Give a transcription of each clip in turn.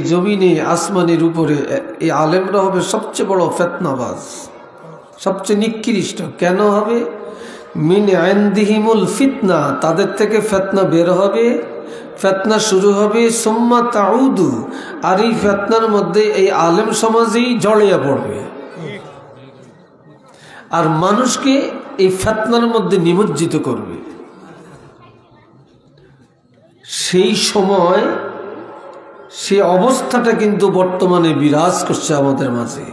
জমিনে আসমানের উপরে এই আলেমরা হবে সবচেয়ে বড় ফিতনাবাজ, সবচেয়ে নিকৃষ্ট। কেন হবে? মিন ইনদিহিমুল ফিতনা, তাদের থেকে ফিতনা বের হবে, ফিতনা শুরু হবে। সুম্মা তাউদু, আর এই ফিতনার মধ্যে এই আলেম সমাজেই জড়িয়ে পড়বে আর মানুষকে এই ফিতনার মধ্যে নিমজ্জিত করবে। সেই সময় সে অবস্থাটা কিন্তু বর্তমানে বিরাজ করছে আমাদের মাঝে।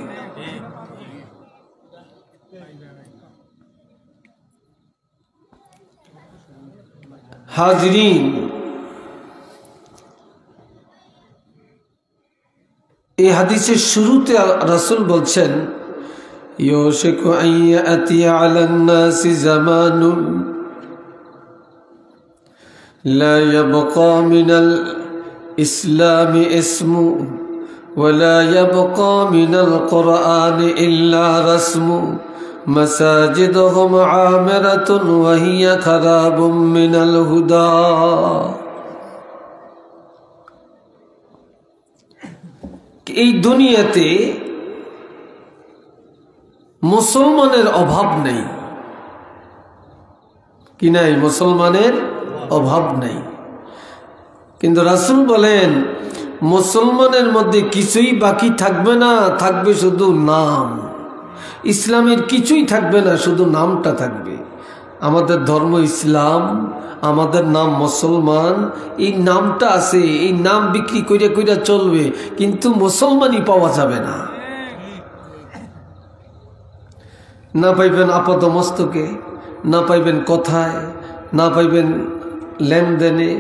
হাজরিন, এই হাদিসের শুরুতে রাসূল বলছেন, ইউশিকু আন ইয়াতি আলান নাসি জামানুন লা ইয়াবকা মিনাল ইসলামি ইসমু ওয়া লা ইয়াবকা মিনাল কুরআনি ইল্লা রাসমু মাসাজিদুহুম আমিরাতুন ওয়া হিয়া খারাবুম মিনাল হুদা। এই দুনিয়াতে মুসলমানের অভাব নেই, কি নাই? মুসলমানের অভাব নেই। কিন্তু রাসূল বলেন মুসলমানের মধ্যে কিছুই বাকি থাকবে না, থাকবে শুধু নাম। ইসলামের কিছুই থাকবে না, শুধু নামটা থাকবে। আমাদের ধর্ম ইসলাম, আমাদের নাম মুসলমান, এই নামটা আছে, এই নাম বিক্রি কইরা কইরা চলবে, কিন্তু মুসলমানই পাওয়া যাবে না। না পাইবেন আপাত মস্তকে, না পাইবেন কথায়, না পাইবেন লেনদেনে,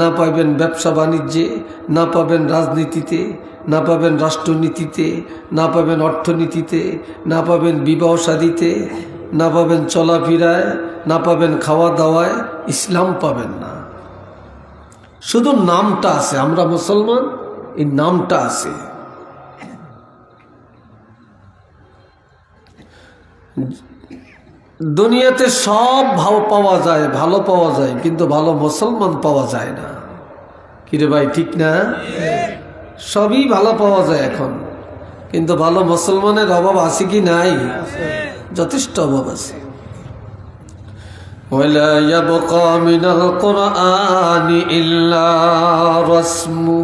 না পাইবেন ব্যবসা বাণিজ্যে, না পাবেন রাজনীতিতে, না পাবেন রাষ্ট্রনীতিতে, না পাবেন অর্থনীতিতে, না পাবেন বিবাহ শাদীতে, না পাবেন চলাফেরায়, না পাবেন খাওয়া দাওয়ায়। ইসলাম পাবেন না, শুধু নামটা আছে। আমরা মুসলমান, এই নামটা আছে। দুনিয়াতে সব ভালো পাওয়া যায়, ভালো পাওয়া যায়, কিন্তু ভালো মুসলমান পাওয়া যায় না। কিরে ভাই, ঠিক না? সবই ভালো পাওয়া যায় এখন, কিন্তু ভালো মুসলমানের অভাব আছে কি নাই? যথেষ্ট অভাব আছে। ওয়ালা ইয়াবকা মিনাল কুরআনি ইল্লা রাসমু,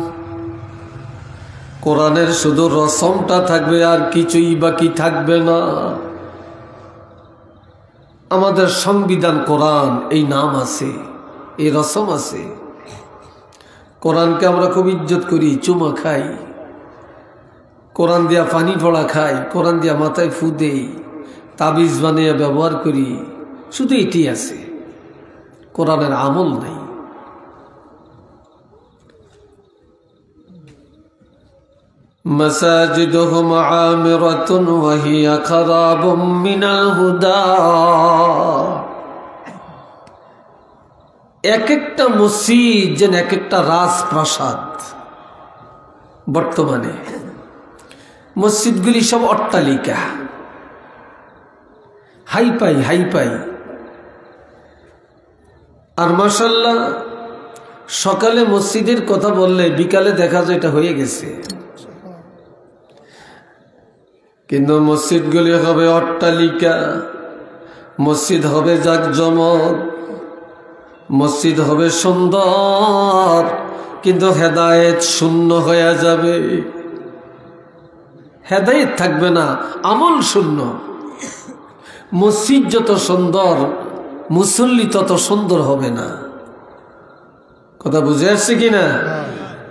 কোরআনের শুধু রসমটা থাকবে, আর কিছুই বাকি থাকবে না। আমাদের সংবিধান কোরআন, এই নাম আছে, এই রসম আছে। কোরআনকে আমরা খুব ইজ্জত করি, চুমা খাই, কোরআন দিয়া পানি পড়া খাই, কোরআন দিয়া মাথায় ফু দেই, তাবিজ বানিয়ে ব্যবহার করি, শুধু এটি আছে, কোরআনের আমল নাই। মাসাজিদুহুম আমিরাতুন ওয়া হিয়া খারাবুম মিনাল হুদা। এক একটা মসজিদ যেন এক একটা রাজপ্রাসাদ। বর্তমানে মসজিদগুলি সব অট্টালিকা, হাইপাই হাইপাই। আর মাশাআল্লাহ, সকালে মসজিদের কথা বললে বিকালে দেখা যায় এটা হয়ে গেছে। কিন্তু মসজিদগুলি হবে অট্টালিকা, মসজিদ হবে জাকজমক, মসজিদ হবে সুন্দর, কিন্তু হেদায়েত শূন্য হয়ে যাবে। হেদায়েত থাকবে না, আমল শূন্য। মসজিদ যত সুন্দর, মুসল্লি তত সুন্দর হবে না। কথা বুঝে আসছে কিনা?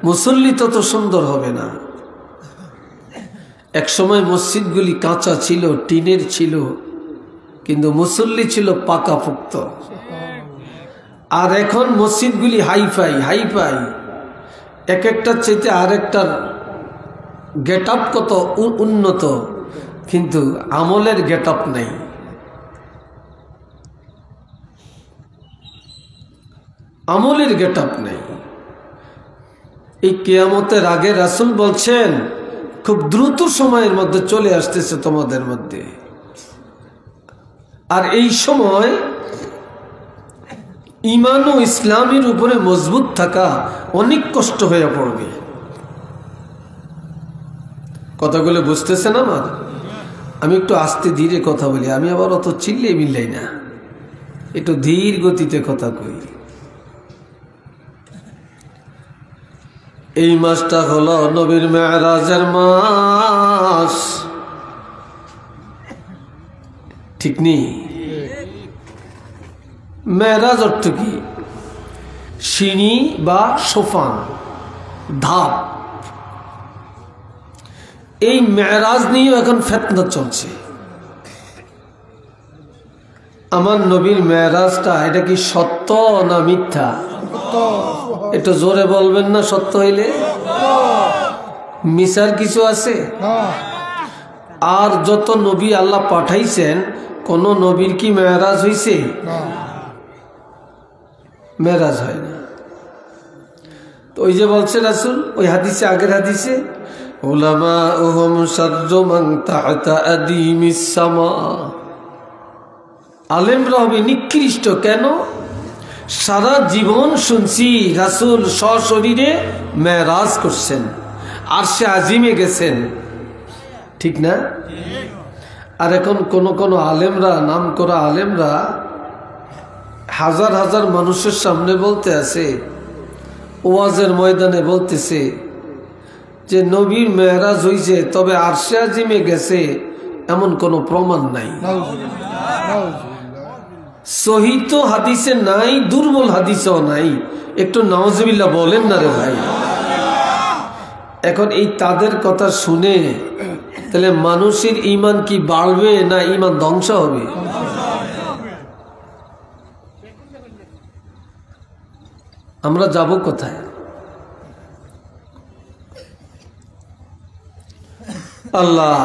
মুসল্লি তত সুন্দর হবে না। এক সময় মসজিদগুলি কাঁচা ছিল, টিনের ছিল, কিন্তু মুসল্লি ছিল পাকাপোক্ত। আর এখন মসজিদগুলি হাইফাই হাইফাই, এক একটার চাইতে আরেকটার গেট আপ কত উন্নত, কিন্তু আমলের গেট আপ নেই। আমলের গেট আপ নেই। এই কিয়ামতের আগে রাসূল বলছেন খুব দ্রুত সময়ের মধ্যে চলে আসতেছে তোমাদের মধ্যে। আর এই সময় ঈমান ও ইসলামের উপরে মজবুত থাকা অনেক কষ্ট হয়ে পড়বে। কথাগুলো বুঝতেছেন আমার? আমি একটু আস্তে ধীরে কথা বলি, আমি আবার অত চিল্লে মিল্লাই না, একটু ধীর গতিতে কথা কই। এই মাসটা হলো নবীর মেরাজের মাস, ঠিক নেই? মেরাজ অর্থ কি? সিঁড়ি বা সোফান, ধাপ। এই মেরাজ নিয়েও এখন ফিতনা চলছে। আমার নবীর মেরাজটা এটা কি সত্য না মিথ্যা? একটু জোরে বলবেন না সত্য হইলে? মিছার কিছু আছে? আর যত নবী আল্লাহ পাঠাইছেন, কোন নবীর কি মেরাজ হইছে? মেরাজ হয় না। তো ওই যে বলছে রাসূল, ওই হাদিসে, আগের হাদিসে, উলামাউহুম শাররু মান তাহতা আদিমিস সামা, আলেমরা হবে নিকৃষ্ট। কেন? সারা জীবন শুনছি রাসূল সশরীরে মেরাজ করছেন, আরশে আজিমে গেছেন, ঠিক না? আর এখন কোন আলেমরা, নাম করা আলেমরা হাজার হাজার মানুষের সামনে বলতে আছে, ওয়াজের ময়দানে বলতেছে যে নবীর মেরাজ হইছে, তবে আরশে আজিমে গেছে এমন কোনো প্রমাণ নাই। সহি তো হাদিসে নাই, দুর্বল হাদিসেও নাই। একটু নাউজুবিল্লাহ বলেন না রে ভাই। এখন এই তাদের কথা শুনে তাহলে মানুষের ঈমান কি বাড়বে না ঈমান ধ্বংস হবে? আমরা যাব কোথায়? আল্লাহ,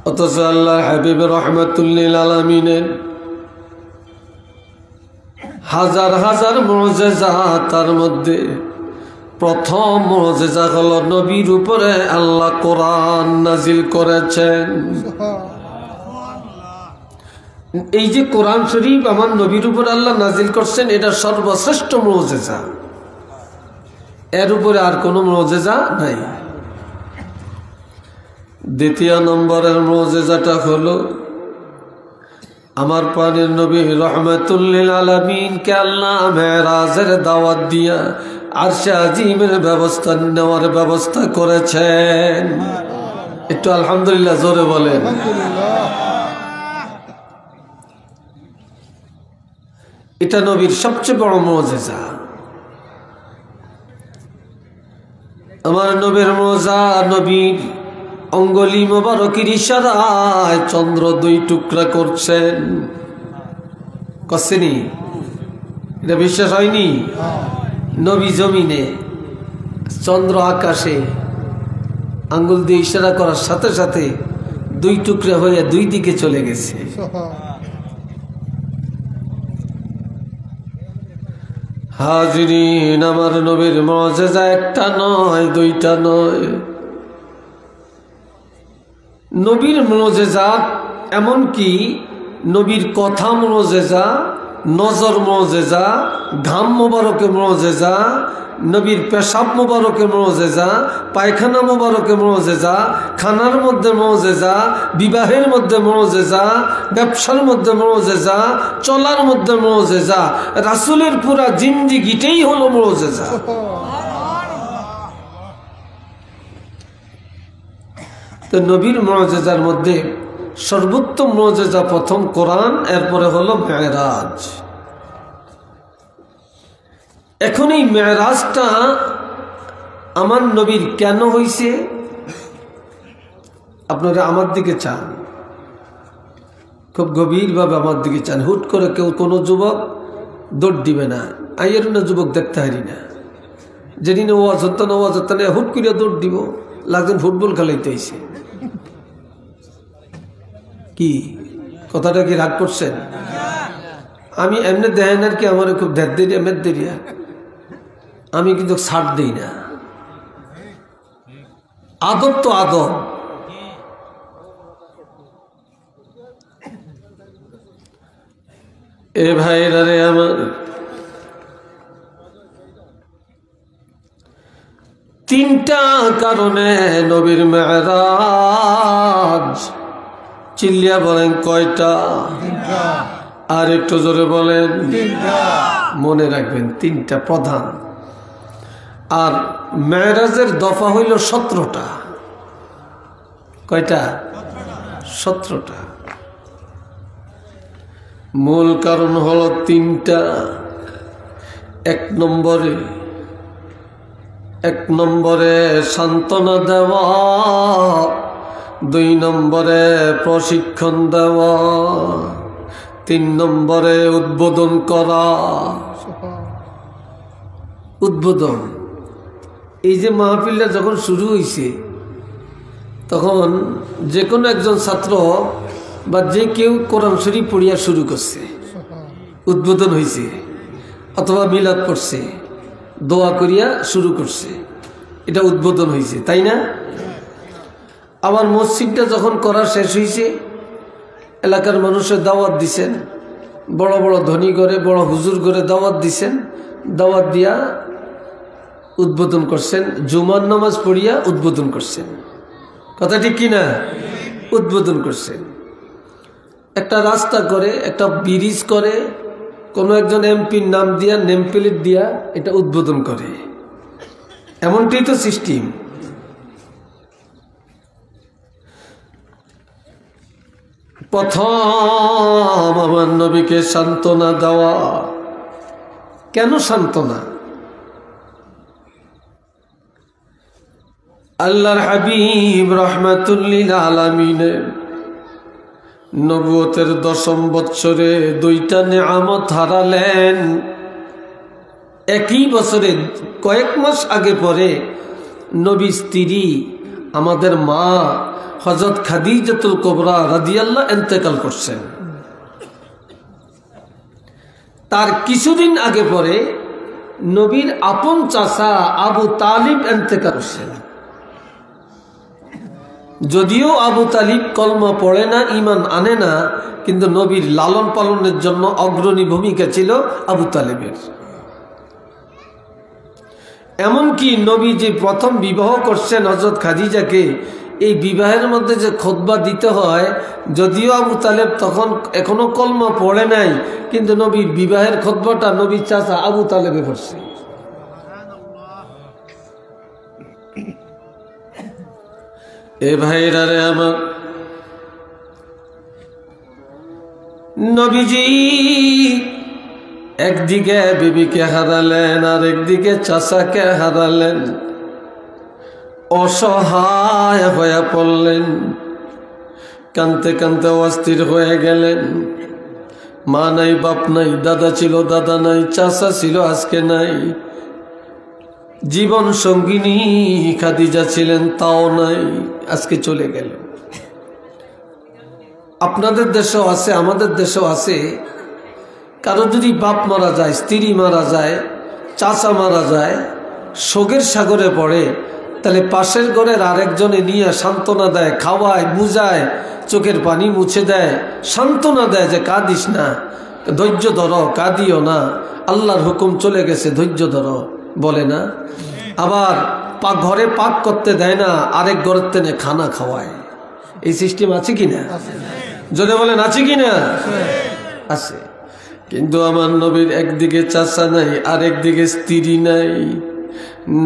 অথচ আল্লাহ হাবিব রাহমাতুল লিল আলামিনের হাজার হাজার মুজিজা, তার মধ্যে প্রথম মুজিজা হলো নবীর উপরে আল্লাহ কোরআন নাজিল করেছেন। এই যে কোরআন শরীফ আমার নবীর উপর আল্লাহ নাজিল করছেন, এটা সর্বশ্রেষ্ঠ মুজিজা, এর উপরে আর কোনো মুজিজা নাই। দ্বিতীয় নম্বরের মুজিজাটা হলো আমার প্রাণের নবী রাহমাতুল লিল আলামিনকে আল্লাহ মেরাজের দাওয়াত দিয়া আরশে আজিমের ব্যবস্থা নেওয়ার ব্যবস্থা করেছেন। একটু আলহামদুলিল্লাহ জোরে বলেন। এটা নবীর সবচেয়ে বড় মুজিজা। আমার নবীর মুজিজা, নবীর অঙ্গুলি মোবারকের ইশারায় চন্দ্র 2 টুকরা করছেন। করছেনি? এটা বিশ্বাস হয়নি? নবী জমিনে, চন্দ্র আকাশে, আঙ্গুল দিয়ে ইশারা করার সাথে সাথে 2 টুকরা হয়ে 2 দিকে চলে গেছে। হাজিরিন, আমার নবীর মুজিজা একটা নয়, 2টা নয়। নবীর মুজিজা এমনকি নবীর কথা মুজিজা, নজর মুজিজা, ঘাম মোবারকে মুজিজা, নবীর পেশাব মোবারকে মুজিজা, পায়খানা মোবারকে মুজিজা, খানার মধ্যে মুজিজা, বিবাহের মধ্যে মুজিজা, ব্যবসার মধ্যে মুজিজা, চলার মধ্যে মুজিজা। রাসূলের পুরা জিন্দেগিটাই হলো মুজিজা। তো নবীর মুজিজার মধ্যে সর্বোত্তম মুজিজা প্রথম কোরআন, এরপরে হলো মেরাজ। এখন এই মেরাজটা আমার নবীর কেন হইছে? আপনারা আমার দিকে চান, খুব গভীরভাবে আমার দিকে চান। হুট করে কেউ কোনো যুবক দৌড় দিবে না, আইয়ের না যুবক দেখতে হারি না, যেদিন ওয়াজ হতো না, ওয়াজ হতো না, হুট করে দৌড় দিব, লাগছেন ফুটবল খেলাইতে হইছে। কি কথাটা কি রাগ করছেন? আমি এমনি দেখেন আর কি, আমার খুব দেরিয়া মেদ দেরিয়া, আমি কিন্তু ছাড় দিই না। আদব তো আদব। এ ভাইরা রে আমার, তিনটা কারণে নবীর মেরাজ। চিল্লিয়া বলেন কয়টা? আর একটু জোরে বলেন। মনে রাখবেন তিনটা প্রধান। আর মেরাজের দফা হইল 17টা। কয়টা? 17টা। মূল কারণ হলো তিনটা। এক নম্বরে সান্ত্বনা দেওয়া, 2 নম্বরে প্রশিক্ষণ দেওয়া, 3 নম্বরে উদ্বোধন করা। উদ্বোধন, এই যে মাহফিলটা যখন শুরু হয়েছে তখন যে কোনো একজন ছাত্র বা যে কেউ কোরআন শরীফ পড়িয়া শুরু করছে, উদ্বোধন হয়েছে, অথবা মিলাদ পড়ছে, দোয়া করিয়া শুরু করছে, এটা উদ্বোধন হয়েছে, তাই না? আবার মসজিদটা যখন করা শেষ হয়েছে, এলাকার মানুষের দাওয়াত দিছেন, বড় বড় ধনী করে, বড় হুজুর করে দাওয়াত দিছেন, দাওয়াত দিয়া উদ্বোধন করছেন, জুমার নামাজ পড়িয়া উদ্বোধন করছেন। কথা ঠিক কিনা? উদ্বোধন করছেন। একটা রাস্তা করে, একটা ব্রিজ করে, কোনো একজন এমপির নাম দিয়া, নেম প্লেট দিয়া এটা উদ্বোধন করে। এমনটাই তো সিস্টেম। প্রথম আমার নবীকে সান্ত্বনা দেওয়া। কেন সান্ত্বনা? আল্লাহর হাবিব রাহমাতুল্লিল আলামিনের নবুয়তের 10ম বৎসরে 2টা নেয়ামত হারালেন। একই বছরে কয়েক মাস আগে পরে নবী স্ত্রী আমাদের মা হযরত খাদিজাতুল কুবরা রাদিয়াল্লাহু ইন্তেকাল করছেন। তার কিছুদিন আগে পরে নবীর আপন চাচা আবু তালিব ইন্তেকাল করছেন। যদিও আবু তালিব কলমা পড়ে না, ঈমান আনে না, কিন্তু নবীর লালন পালনের জন্য অগ্রণী ভূমিকা ছিল আবু তালিবের। এমনকি নবী যে প্রথম বিবাহ করছেন হযরত খাদিজাকে, এই বিবাহের মধ্যে যে খুতবা দিতে হয়, যদিও আবু তালেব তখন এখনো কলমা পড়ে নাই, কিন্তু নবীর বিবাহের খুতবাটা নবীর চাচা আবু তালেবে পড়ছে। এ ভাইরা রে আমার, নবীজি একদিকে বিবিকে হারালেন, আর একদিকে চাচাকে হারালেন। অসহায় হয়ে পড়লেন, কানতে কানতে অস্থির হয়ে গেলেন। মা নাই, বাপ নাই, দাদা ছিল, দাদা নাই, চাচা ছিল, আজকে নাই। জীবন সঙ্গিনী খাদিজা ছিলেন, তাও নাই, আজকে চলে গেল। আপনাদের দেশেও আছে, আমাদের দেশেও আছে। কারো যদি বাপ মারা যায়, স্ত্রী মারা যায়, চাচা মারা যায়, শোকের সাগরে পড়ে, তাহলে পাশের ঘরের আরেকজনে নিয়ে সান্ত্বনা দেয়, খাওয়ায়, বুঝায়, চোখের পানি মুছে দেয়, সান্ত্বনা দেয় যে কাঁদিস না, ধৈর্য ধরো, কাঁদিও না, আল্লাহর হুকুম চলে গেছে, ধৈর্য ধরো, বলে না? আবার ঘরে পাক করতে দেয় না, আরেক ঘরের তেনে খানা খাওয়ায়। এই সিস্টেম আছে কিনা? যদি বলেন আছে কিনা? আছে। কিন্তু আমার নবীর একদিকে চাচা নাই, আরেকদিকে স্ত্রী নাই।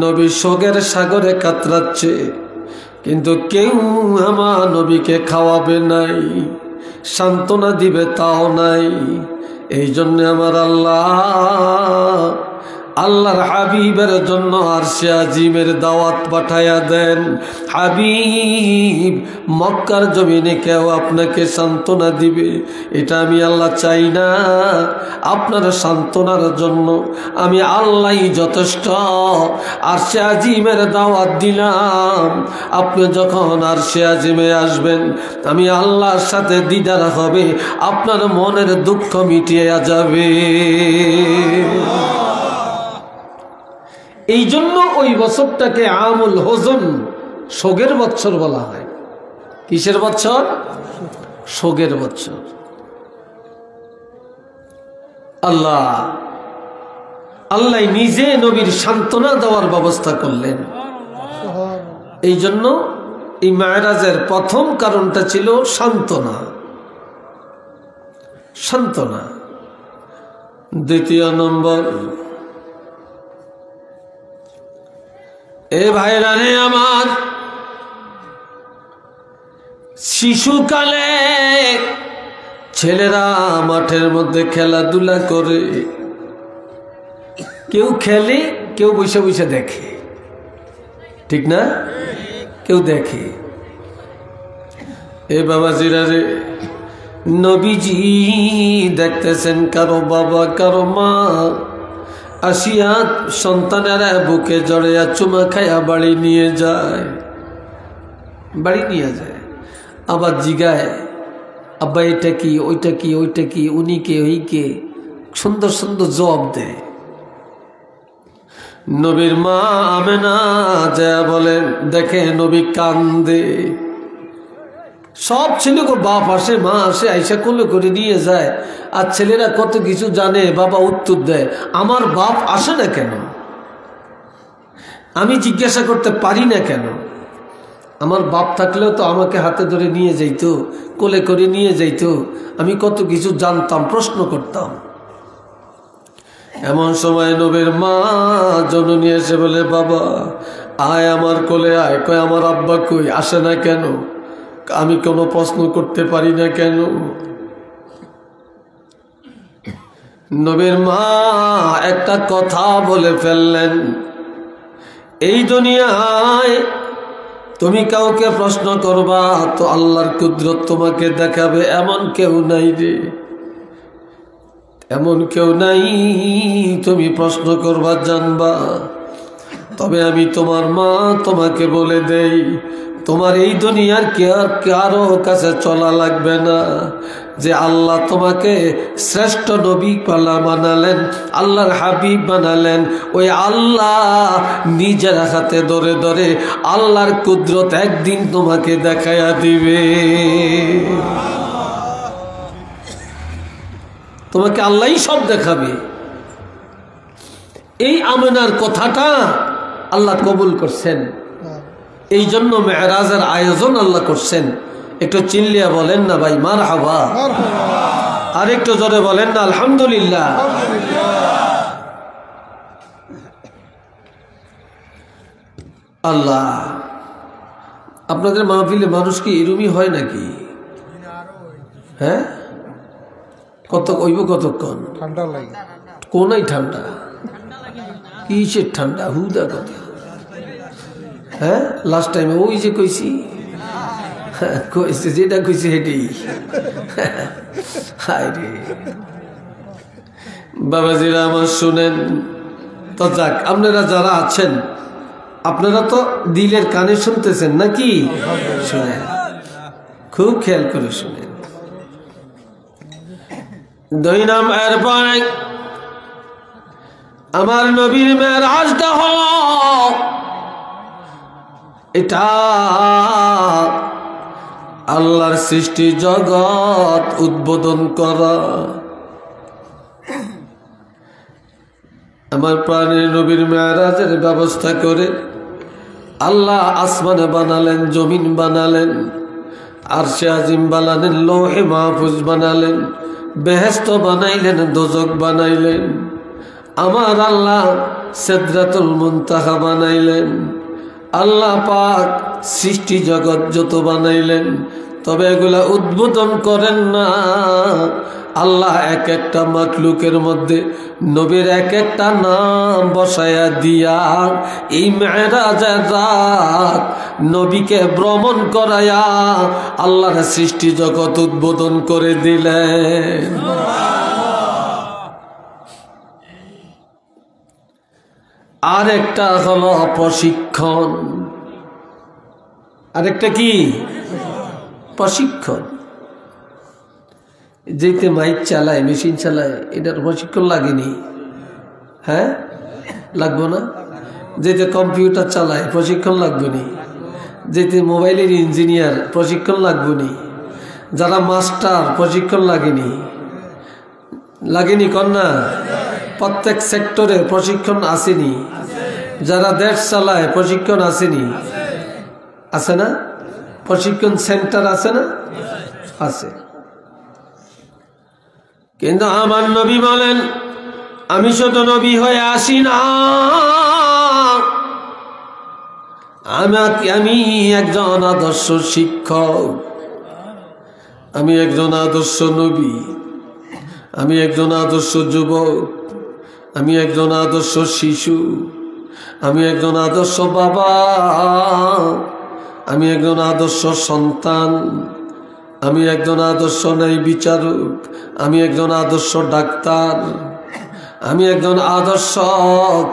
নবী শোকের সাগরে কাতরাচ্ছে, কিন্তু কেউ আমার নবীকে খাওয়াবে নাই, সান্ত্বনা দিবে তাও নাই। এই জন্য আমার আল্লাহর হাবিবের জন্য আরশে আজিমের দাওয়াত পাঠায়া দেন। হাবিব, মক্কার জমিনে কেউ আপনাকে সান্ত্বনা দিবে, এটা আমি আল্লাহ চাই না। আপনার সান্ত্বনার জন্য আমি আল্লাহই যথেষ্ট। আরশে আজিমের দাওয়াত দিলাম, আপনি যখন আরশে আজিমে আসবেন, আমি আল্লাহর সাথে দিদার হবে, আপনার মনের দুঃখ মিটিয়ে যাবে। এই জন্য ওই বছরটাকে আমুল হোজন, শোকের বৎসর বলা হয়। কিসের বৎসর? শোকের বৎসর। আল্লাহ নিজে নবীর সান্ত্বনা দেওয়ার ব্যবস্থা করলেন। এই জন্য এই মেরাজের প্রথম কারণটা ছিল সান্ত্বনা। সান্ত্বনা। দ্বিতীয় নম্বর, এ ভাইরা রে আমার, শিশুকালে ছেলেরা মাঠের মধ্যে খেলাধুলা করে, কেউ খেলে, কেউ বসে বসে দেখে, ঠিক না? কেউ দেখে। এ বাবাজিরা রে, নবীজি দেখতেছেন কারো বাবা কারো মা আসিয়া সন্তানেরা বুকে জড়িয়া চুমা খাইয়া বাড়ি নিয়ে যায়, বাড়ি নিয়ে যায়। আবার জিগায়, আব্বা এটা কি, ওইটা কি, ওইটা কি, উনি কে, ওই কে, সুন্দর সুন্দর জবাব দেয়। নবীর মা আমেনা যা বলেন, দেখে নবী কান্দে। সব ছেলেকে বাপ আসে, মা আসে, আইসা কোলে করে নিয়ে যায়, আর ছেলেরা কত কিছু জানে। বাবা উত্তর দেয়, আমার বাপ আসে না কেন? আমি জিজ্ঞাসা করতে পারি না কেন? আমার বাপ থাকলেও তো আমাকে হাতে ধরে নিয়ে যাইতো, কোলে করে নিয়ে যাইতো, আমি কত কিছু জানতাম, প্রশ্ন করতাম। এমন সময় নবীর মা জননী এসে বলে, বাবা আয় আমার কোলে আয়। কয়, আমার আব্বা কই, আসে না কেন? আমি কোনো প্রশ্ন করতে পারি না কেন? নবীর মা একটা কথা বলে ফেললেন, এই দুনিয়ায় তুমি কাউকে প্রশ্ন করবা তো আল্লাহর কুদরত তোমাকে দেখাবে, এমন কেউ নাই রে, এমন কেউ নাই তুমি প্রশ্ন করবা জানবা। তবে আমি তোমার মা তোমাকে বলে দেই, তোমার এই দুনিয়ার কারো কাছে চলা লাগবে না। যে আল্লাহ তোমাকে শ্রেষ্ঠ নবী পালা বানালেন, আল্লাহর হাবিব বানালেন, ওই আল্লাহ নিজের হাতে ধরে ধরে আল্লাহর কুদরত একদিন তোমাকে দেখাইয়া দিবে। তোমাকে আল্লাহই সব দেখাবে। এই আমেনার কথাটা আল্লাহ কবুল করছেন, এই জন্য মেরাজের আয়োজন আল্লাহ করছেন। একটু চিল্লিয়া বলেন না ভাই মারহাবা, আর একটু জোরে বলেন না আলহামদুলিল্লাহ। আল্লাহ, আপনাদের মাহফিলে মানুষ কি এরমই হয় নাকি? হ্যাঁ, কত কইব, কতক্ষণ ঠান্ডা লাগে? কোনাই ঠান্ডা, কিসের ঠান্ডা, হুদা কথা। হ্যাঁ, লাস্ট টাইমে ওই যে কইছি, কইছে যেটা কইছে হেঁটেই। হায় রে বাবাজিরা আমার, শুনেন তো। যাক, আপনারা যারা আছেন আপনারা তো দিলের কানে শুনতেছেন নাকি? শুনেন, খুব খেয়াল করে শুনেন। 2 নম্বর পরে আমার নবীর মেরাজটা হলো এটা আল্লাহর সৃষ্টি জগৎ উদ্বোধন করা। আমার প্রাণের নবীর মেরাজের ব্যবস্থা করে আল্লাহ আসমানে বানালেন, জমিন বানালেন, আরশে আজিম বানালেন, লৌহে মাহফুজ বানালেন, বেহেশত বানাইলেন, দোজক বানাইলেন। আমার আল্লাহ সিদরাতুল মুনতাহা বানাইলেন। আল্লাহ পাক সৃষ্টি জগৎ যত বানাইলেন, তবে এগুলা উদ্বোধন করেন না। আল্লাহ এক একটা মাখলুকের মধ্যে নবীর এক একটা নাম বসায়া দিয়া এই মেরাজের রাত নবীকে ভ্রমণ করায়া আল্লাহর সৃষ্টি জগৎ উদ্বোধন করে দিলেন। আরেকটা হলো প্রশিক্ষণ। আরেকটা কি? প্রশিক্ষণ। যেতে মাইক চালায়, মেশিন চালায়, এটার প্রশিক্ষণ লাগেনি? হ্যাঁ, লাগবো না? যেতে কম্পিউটার চালায়, প্রশিক্ষণ লাগবে নি? যেতে মোবাইলের ইঞ্জিনিয়ার, প্রশিক্ষণ লাগবে নি? যারা মাস্টার, প্রশিক্ষণ লাগেনি? লাগেনি কন্যা? প্রত্যেক সেক্টরে প্রশিক্ষণ আসেনি? যারা দেশ চালায় প্রশিক্ষণ আসেনি? আছে না? প্রশিক্ষণ সেন্টার আছে না? আছে। কিন্তু আমার নবী বলেন, আমি শুধু নবী হয়ে আসি না, আমি একজন আদর্শ শিক্ষক, আমি একজন আদর্শ নবী, আমি একজন আদর্শ যুবক, আমি একজন আদর্শ শিশু, আমি একজন আদর্শ বাবা, আমি একজন আদর্শ সন্তান, আমি একজন আদর্শ ন্যায় বিচারক, আমি একজন আদর্শ ডাক্তার, আমি একজন আদর্শ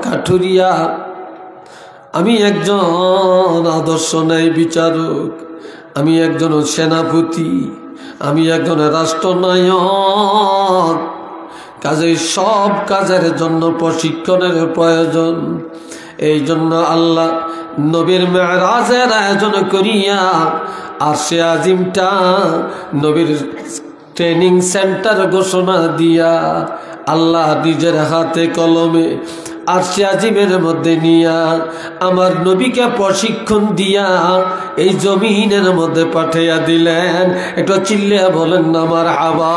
কাঠুরিয়া, আমি একজন আদর্শ ন্যায় বিচারক, আমি একজন সেনাপতি, আমি একজন রাষ্ট্রনায়ক। কাজেই সব কাজের জন্য প্রশিক্ষণের প্রয়োজন। এই জন্য আল্লাহ নবীর মেরাজের আয়োজন করিয়া আরশে আজিমটা নবীর ট্রেনিং সেন্টার ঘোষণা দিয়া আল্লাহ নিজের হাতে কলমে আরশে আজিমের মধ্যে নিয়া আমার নবীকে প্রশিক্ষণ দিয়া এই জমিনের মধ্যে পাঠাইয়া দিলেন। একটু চিল্লিয়া বলেন না মারহাবা।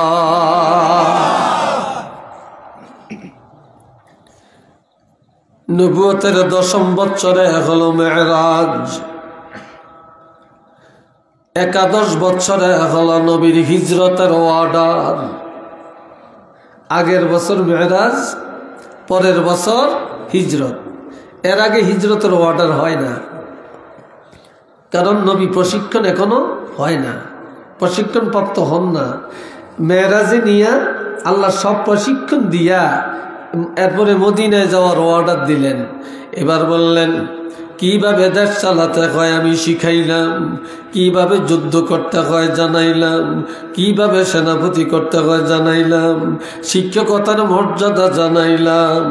নবুয়তের 10ম বছরে হলো মেরাজ, 11 বছরে হলো নবীর হিজরতের অর্ডার। আগের বছর মেরাজ, পরের বছর হিজরত। এর আগে হিজরতের অর্ডার হয় না, কারণ নবী প্রশিক্ষণ এখনো হয় না, প্রশিক্ষণ প্রাপ্ত হন না। মেরাজে নিয়া আল্লাহ সব প্রশিক্ষণ দিয়া এরপরে মদিনায় যাওয়ার অর্ডার দিলেন। এবার বললেন কিভাবে দেশ চালাতে হয় আমি শিখাইলাম, কিভাবে যুদ্ধ করতে হয় জানাইলাম, কিভাবে সেনাপতি করতে হয় জানাইলাম, শিক্ষকতার মর্যাদা জানাইলাম।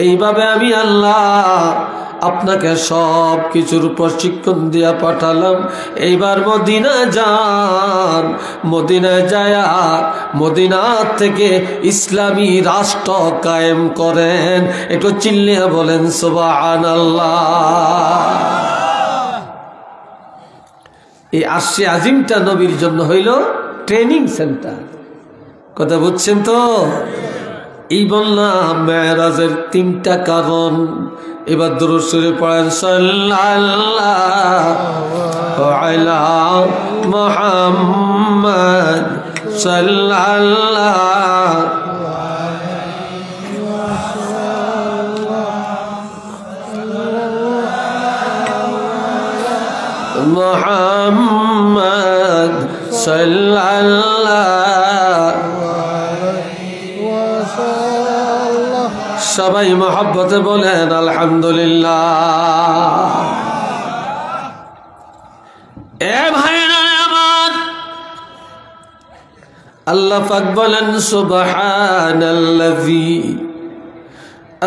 এইভাবে আমি আল্লাহ আপনাকে সব কিছুর প্রশিক্ষণ দিয়া পাঠালাম। এইবার মদিনা যান, মদিনায় যায়া মদিনা থেকে ইসলামী রাষ্ট্র কায়েম করেন। একটু চিল্লিয়া বলেন সুবহানাল্লাহ। এই আরশে আজিমটা নবীর জন্য হইল ট্রেনিং সেন্টার। কথা বুঝছেন তো? এই বললাম মেরাজের 3টা কারণ। এবার দুরূদ শরীফ পড়েন সাল্লাল্লাহু আলা মুহাম্মদ সাল্লাল্লাহু মুহাম্মদ সাল্লাল্লাহু। সবাই মহব্বতে বলেন আলহামদুলিল্লাহ। এ ভাইরা আমার, আল্লাহ পাক বলেন সুবহানাল্লাযী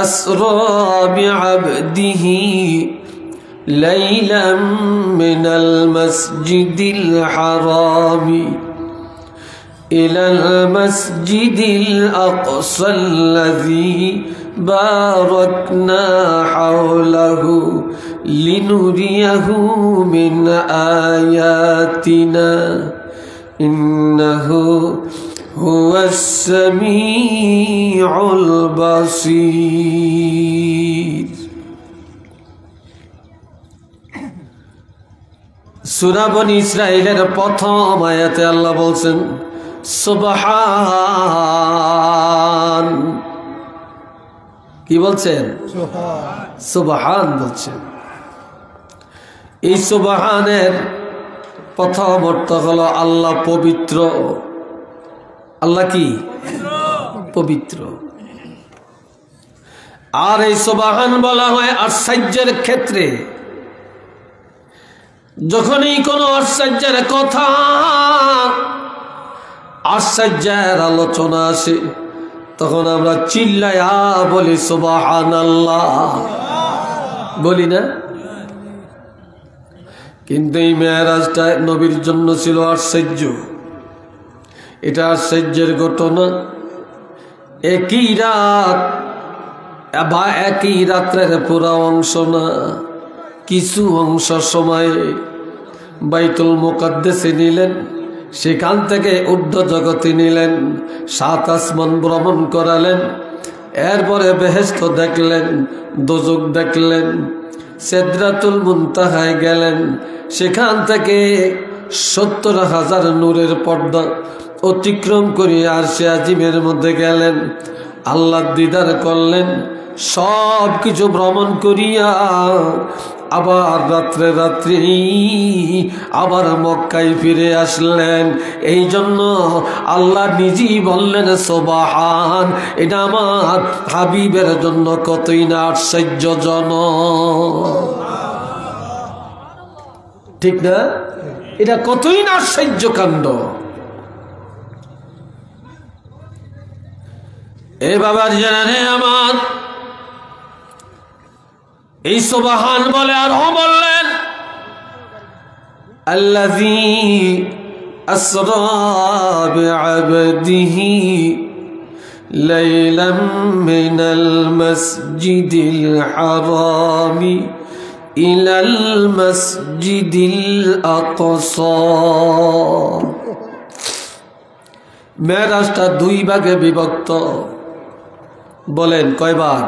আসরা বিআবদিহি লাইলাম মিনাল মাসজিদিল হারামি ইলাল মাসজিদিল আকসাল্লাযী বারাকনা হাওলাহু লিনুরিয়াহু মিন আয়াতিনা ইন্নাহু হুয়াস সামিউল বাসীর। সূরা বনী ইসরাঈলের প্রথম আয়াতে আল্লাহ বলছেন সুবহান। কি বলছেন? সুবহান বলছেন। এই সুবহানের প্রথম অর্থ হলো আল্লাহ পবিত্র। আল্লাহ কি? পবিত্র। আর এই সুবহান বলা হয় আশ্চর্যের ক্ষেত্রে। যখনই কোনো আশ্চর্যের কথা, আশ্চর্যের আলোচনা আসে, তখন আমরা চিল্লায়া বলি সুবহানাল্লাহ, বলি না? কিন্তু এই মেরাজটা নবীর জন্য ছিল আশ্চর্য। এটা আশ্চর্যের ঘটনা। একই রাত বা একই রাত্রের পুরো অংশ না, কিছু অংশ সময়ে বাইতুল মুকাদ্দাসে নিলেন, সেখান থেকে ঊর্ধ্ব জগতে নিলেন, 7 আসমান ভ্রমণ করালেন। এরপরে বেহেশত দেখলেন, দোজখ দেখলেন, সিদরাতুল মুনতাহায় গেলেন। সেখান থেকে 70,000 নূরের পর্দা অতিক্রম করে আরশে আজিমের মধ্যে গেলেন, আল্লাহর দিদার করলেন। সব কিছু ভ্রমণ করিয়া আবার রাত্রে রাত্রি আবার মক্কায় ফিরে আসলেন। এই জন্য আল্লাহ নিজেই বললেন সুবহান, এটা আমার হাবিবের জন্য কতই না আশ্চর্যজনক। ঠিক না? এটা কতই না আশ্চর্য কাণ্ড। এ বাবার জানে আমার, এই সুবহান বলে আর বললেন আল্লাযী আসরা বিআবদিহি লাইলাম মিনাল মাসজিদিল হারামি ইলাল মাসজিদিল আকসা। মেরাজটা 2 ভাগে বিভক্ত। বলেন কয়বার?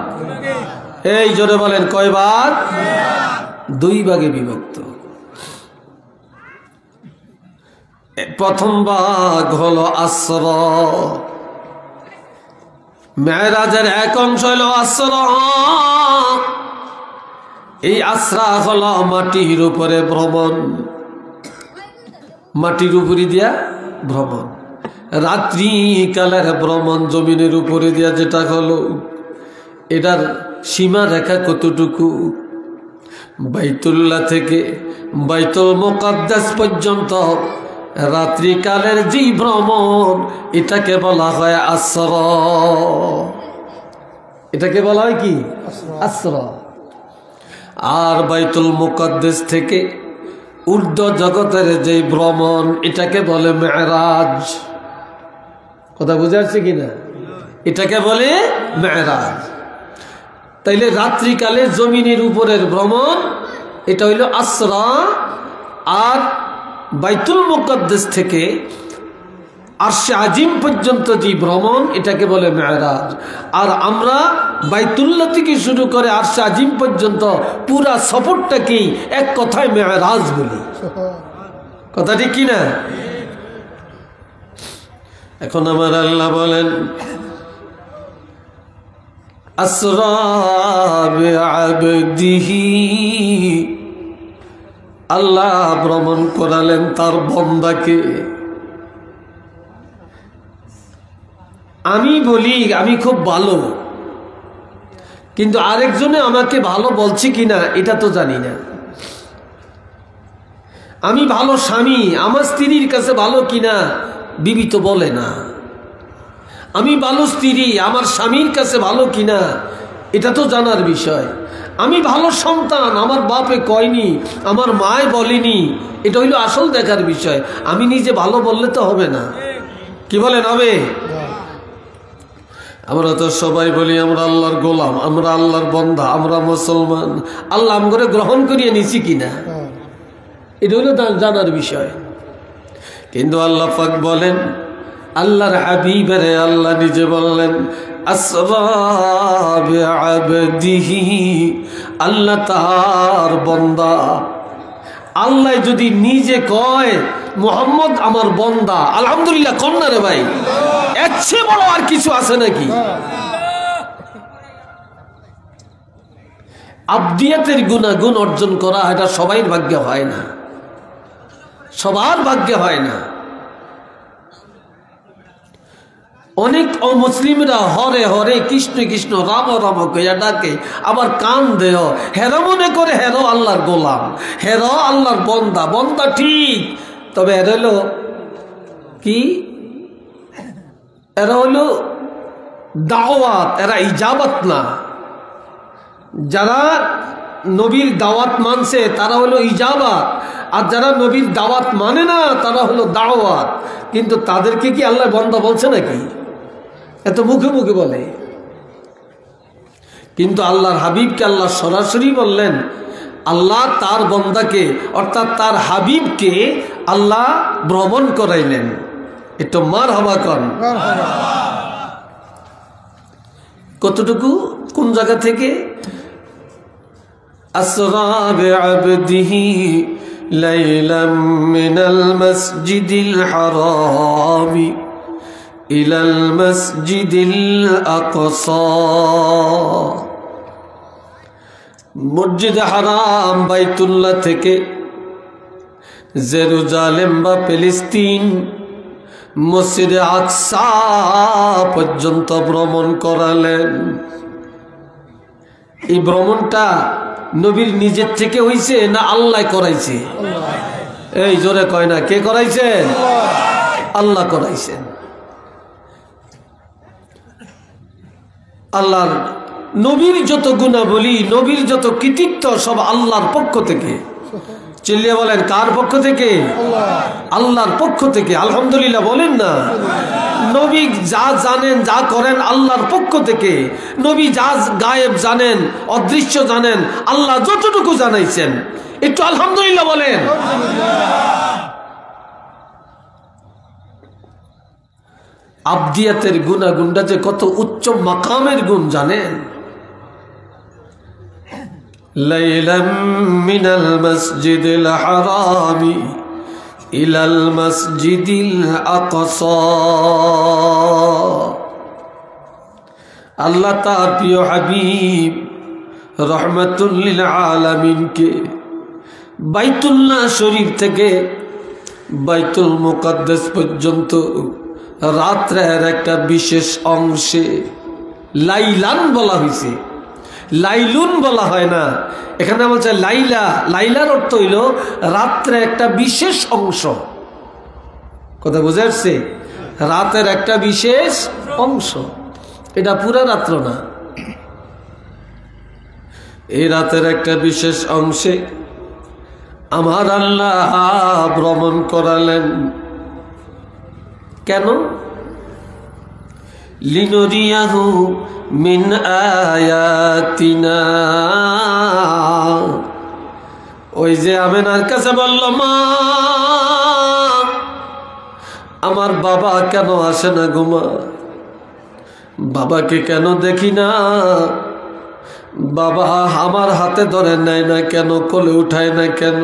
এই জোরে বলেন কয়বার? 2 ভাগে বিভক্ত। প্রথম ভাগ হলো আসরা। মেরাজের এক অংশ হলো আসরা। এই আসরা হলো মাটির উপরে ভ্রমণ, মাটির উপরে দিয়া ভ্রমণ। রাত্রি কালের ভ্রমণ জমিনের উপরে দিয়া যেটা হলো, এটার সীমা রেখা কতটুকু? বাইতুল্লাহ থেকে বাইতুল মুকাদ্দাস পর্যন্ত রাত্রিকালের যে ভ্রমণ, এটাকে বলা হয় আসরা। এটাকে বলা হয় কি? আসরা। আর বাইতুল মুকাদ্দাস থেকে ঊর্ধ্ব জগতের যে ভ্রমণ, এটাকে বলে মেরাজ। কথা বুঝে আসছে কিনা? এটাকে বলে মেরাজ। তাইলে রাত্রিকালে জমিনের উপরের ভ্রমণ এটা হইল আসরা। আর বাইতুল মুকাদ্দাস থেকে আরশে আজিম পর্যন্ত যে ভ্রমণ, এটাকে বলে মেরাজ। আর আমরা বাইতুল্লাহ থেকে শুরু করে আরশে আজিম পর্যন্ত পুরা সফরটাকেই এক কথায় মেরাজ বলি। কথা ঠিক কিনা? এখন আমার আল্লাহ বলেন আসরা বিআবদিহি, আল্লাহ ভ্রমণ করালেন তার বান্দাকে। আমি বলি আমি খুব ভালো, কিন্তু আরেকজনে আমাকে ভালো বলছে কিনা এটা তো জানি না। আমি ভালো স্বামী, আমার স্ত্রীর কাছে ভালো কিনা বিবি তো বলে না। আমি ভালো স্ত্রী, আমার স্বামীর কাছে ভালো কিনা এটা তো জানার বিষয়। আমি ভালো সন্তান, আমার বাপে কয়নি, আমার মায় বলেনি, এটা হইল আসল দেখার বিষয়। আমি নিজে ভালো বললে তো হবে না। কি বলেন হবে? আমরা তো সবাই বলি আমরা আল্লাহর গোলাম, আমরা আল্লাহর বান্দা, আমরা মুসলমান। আল্লাহ আমগরে গ্রহণ করিয়ে নিছি কিনা এটা হইল জানার বিষয়। কিন্তু আল্লাহ পাক বলেন, আল্লাহর হাবিবের আল্লাহ নিজে বললেন আসরা বিআবদিহি, আল্লাহ তার বান্দা। আল্লাহ যদি নিজে কয় মুহাম্মদ আমার বান্দা, আলহামদুলিল্লাহ কোন না রে ভাই? এর চেয়ে বড় আর কিছু আছে নাকি? আবদিয়াতের গুণাগুণ অর্জন করা এটা সবাই ভাগ্যে হয় না, সবার ভাগ্যে হয় না। অনেক অমুসলিমরা হরে হরে কৃষ্ণ কৃষ্ণ রাম রাম কইয়া ডাকে, আবার কান দেহ হেরো মনে করে হেরো আল্লাহর গোলাম, হেরো আল্লাহর বন্দা। বন্দা ঠিক, তবে এরা হলো কি? এরা হলো দাওয়াত, এরা ইজাবাত না। যারা নবীর দাওয়াত মানছে তারা হলো ইজাবাত, আর যারা নবীর দাওয়াত মানে না তারা হলো দাওয়াত। কিন্তু তাদেরকে কি আল্লাহ বান্দা বলছে নাকি? এত মুখে মুখে বলে। কিন্তু আল্লাহর হাবিবকে আল্লাহ সরাসরি বললেন আল্লাহ তার বন্দাকে অর্থাৎ তার হাবিবকে আল্লাহ ভ্রমণ করাইলেন। একটু মারহাবা কন। কতটুকু কোন জায়গা থেকে? আসরা বিআবদিহি লাইলাম মিনাল মাসজিদিল হারামি ইলাল মাসজিদিল আকসা। মসজিদ হারাম বাইতুল্লাহ থেকে জেরুজালেম বা ফিলিস্তিন মসজিদে আকসা পর্যন্ত ভ্রমণ করালেন। এই ভ্রমণটা নবীর নিজের থেকে হইছে না আল্লাহ করাইছে? এই জোরে কয় না, কে করাইছেন? আল্লাহ করাইছেন। আল্লাহর নবীর যত গুণাবলী, নবীর যত কৃতিত্ব সব আল্লাহর পক্ষ থেকে। চিল্লিয়ে বলেন, কার পক্ষ থেকে? আল্লাহর পক্ষ থেকে। আলহামদুলিল্লাহ বলেন না। নবী যা জানেন, যা করেন আল্লাহর পক্ষ থেকে। নবী যা গায়েব জানেন, অদৃশ্য জানেন, আল্লাহ যতটুকু জানাইছেন, একটু আলহামদুলিল্লাহ বলেন। আবদিয়াতের গুণাগুণটা যে কত উচ্চ মাকামের গুণ জানেন? লাইলাম মিনাল মাসজিদিল হারামি ইলাল মাসজিদিল আকসা। আল্লাহ তার প্রিয় হাবিব রহমাতুল লিল আলামিনকে বাইতুল্লাহ শরীফ থেকে বাইতুল মুকাদ্দাস পর্যন্ত রাত্রের একটা বিশেষ অংশে লাইলান বলা হয়েছে, লাইলুন বলা হয় না। এখানে বলছে লাইলা। লাইলার অর্থ হইল রাত্রে একটা বিশেষ অংশ। কথা বুঝে আসছে? রাতের একটা বিশেষ অংশ, এটা পুরা রাত্র না। এই রাতের একটা বিশেষ অংশে আমার আল্লাহ ভ্রমণ করালেন। কেন? লিনুরিয়াহু মিন আয়াতিনা। ওই যে আমেনার কাছে বলল, মা আমার বাবা কেন আসে না গো মা? বাবাকে কেন দেখি না? বাবা আমার হাতে ধরে নেয় না কেন? কোলে উঠায় না কেন?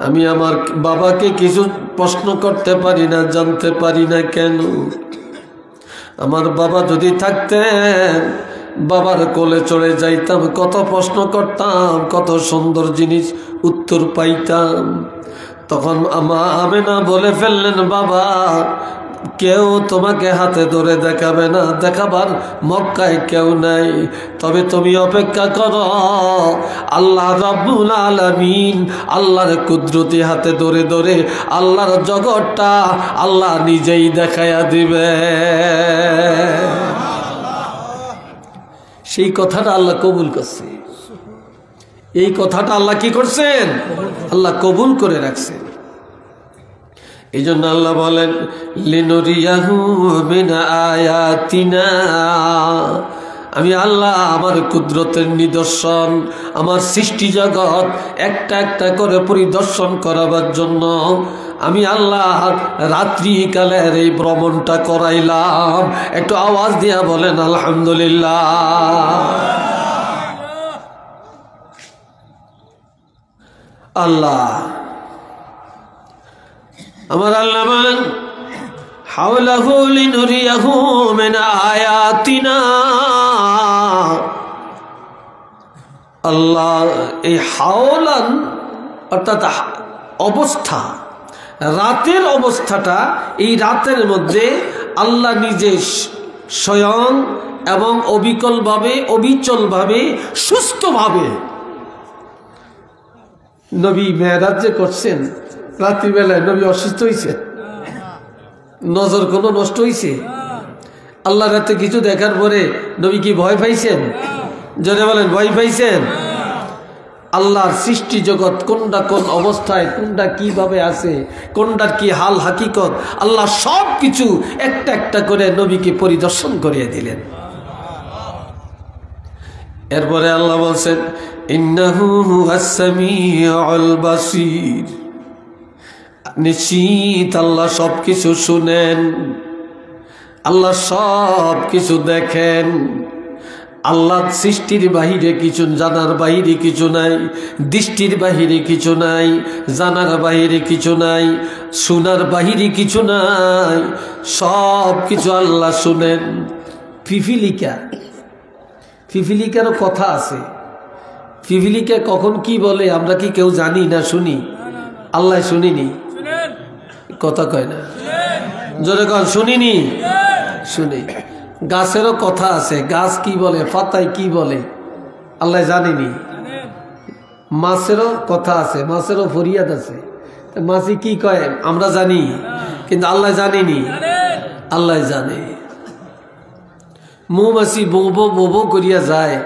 আমি আমার বাবাকে কিছু প্রশ্ন করতে পারি না, জানতে পারি না কেন? আমার বাবা যদি থাকতেন, বাবার কোলে চড়ে যাইতাম, কত প্রশ্ন করতাম, কত সুন্দর জিনিস উত্তর পাইতাম। তখন আমেনা বলে ফেললেন, বাবা কেউ তোমাকে হাতে ধরে দেখাবে না, দেখাবার মক্কায় কেউ নাই। তবে তুমি অপেক্ষা করো, আল্লাহ রাব্বুল আলামিন আল্লাহর কুদরতি হাতে ধরে ধরে আল্লাহর জগৎটা আল্লাহ নিজেই দেখাইয়া দিবে। সেই কথাটা আল্লাহ কবুল করছে। এই কথাটা আল্লাহ কি করছেন? আল্লাহ কবুল করে রাখছেন। এই জন্য আল্লাহ বলেন, লিনুরিয়াহু মিন আয়াতিনা। আমি আল্লাহ আমার কুদরতের নিদর্শন, আমার সৃষ্টি জগৎ একটা একটা করে পরিদর্শন করাবার জন্য আমি আল্লাহ রাত্রিকালের এই ভ্রমণটা করাইলাম। একটু আওয়াজ দিয়া বলেন আলহামদুলিল্লাহ। আল্লাহ আমার আল্লাহ বলেন, হাওলাহু লিনুরিয়াহু মিন আয়াতিনা। আল্লাহ এই হাওলান অর্থাৎ অবস্থা, রাতের অবস্থাটা, এই রাতের মধ্যে আল্লাহ নিজে স্বয়ং এবং অবিকলভাবে, অবিচলভাবে, সুস্থভাবে নবী মেরাজ যে করছেন। রাত্রিবেলায় নবী অসুস্থ হয়েছে? নজর কোনো নষ্ট হয়েছে? আল্লাহ রাতে কিছু দেখার পরে নবী কি ভয় পাইছেন? জোরে বলেন, ভয় পাইছেন? আল্লাহর সৃষ্টি জগৎ কোনটা কোন অবস্থায়, কোনটা কিভাবে আছে, কোনটার কি হাল হাকিকত, আল্লাহ সব কিছু একটা একটা করে নবীকে পরিদর্শন করিয়ে দিলেন। এরপরে আল্লাহ বলছেন ইন্নাহু হুয়াস সামিউল বাসীর, নিশ্চিত আল্লাহ সবকিছু শুনেন, আল্লাহ সব কিছু দেখেন। আল্লাহ সৃষ্টির বাহিরে কিছু, জানার বাহিরে কিছু নাই, দৃষ্টির বাহিরে কিছু নাই, জানার বাহিরে কিছু নাই, শোনার বাহিরে কিছু নাই, সব কিছু আল্লাহ শুনেন। পিপিলিকা, পিপিলিকারও কথা আছে। পিপিলিকা কখন কি বলে আমরা কি কেউ জানি না শুনি? আল্লাহ শুনিনি, কথা কয় না, জোরে কন শুনিনি, শুনি। গাছেরও কথা আছে, গাছ কি বলে, পাতায় কি বলে আল্লাহ জানেনি। মাছেরও কথা আছে, মাছেরও ফরিয়াদ আছে, মাছি কি কয় আমরা জানি, কিন্তু আল্লাহ জানেনি, আল্লাহ জানে। মৌমাছি বো বো করিয়া যায়,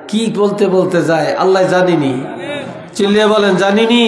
কি বলতে বলতে যায় আল্লাহ জানেনি। চিল্লিয়ে বলেন জানিনি।